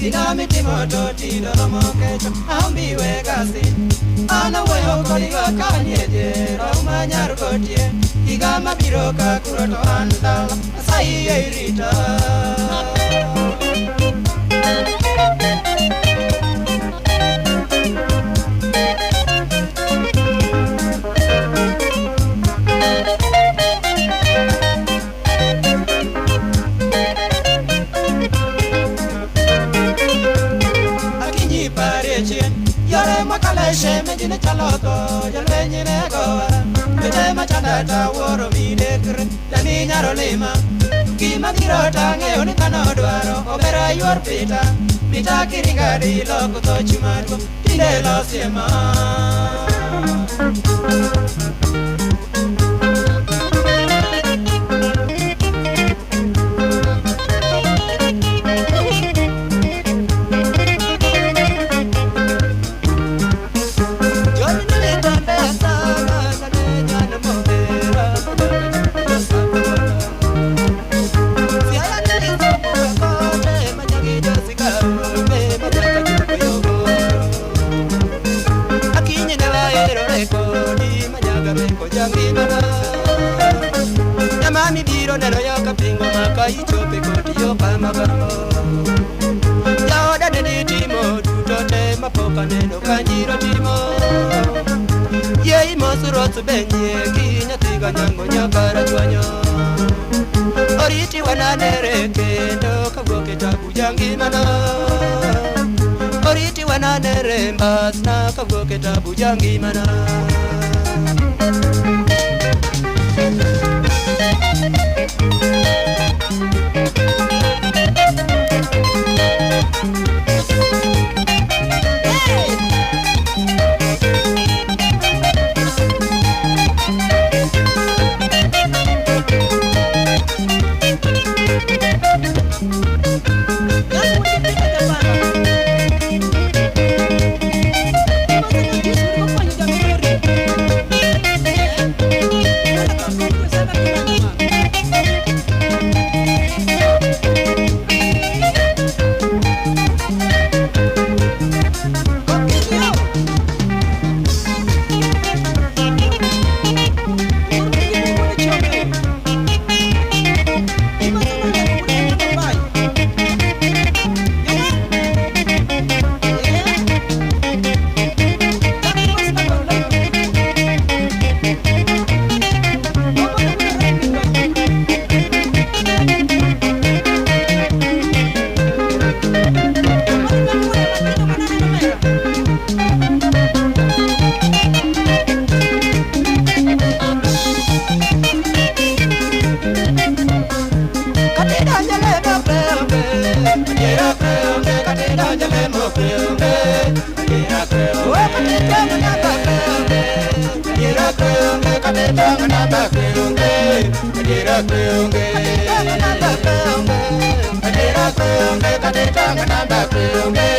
Kinami timoto tido mokecho ambi wegasi ana weyo koliga kanyeje rauma nyargotie igama biroka kuroto andala sai irita Mejine chaloto jalvenyine goa Bede machanda ta woro mine kre Jani nyaro lima Kima kirota ngeo ni kano duaro Obera yuar pita Pita kiringa di loko to chumarko Tinde lo siema Yamami biro nero yoka pingo maka ichope koti yoka magamo Yaoda nene timo tutote mapoka neno kanjiro timo Yei mosurotu benye kinya tiga nyango nyakara chwanyo Oriti wananere kendo kagoke tabu jangi mana Oriti wananere mbas na kagoke tabu jangi mana Kadetanga namba kweunge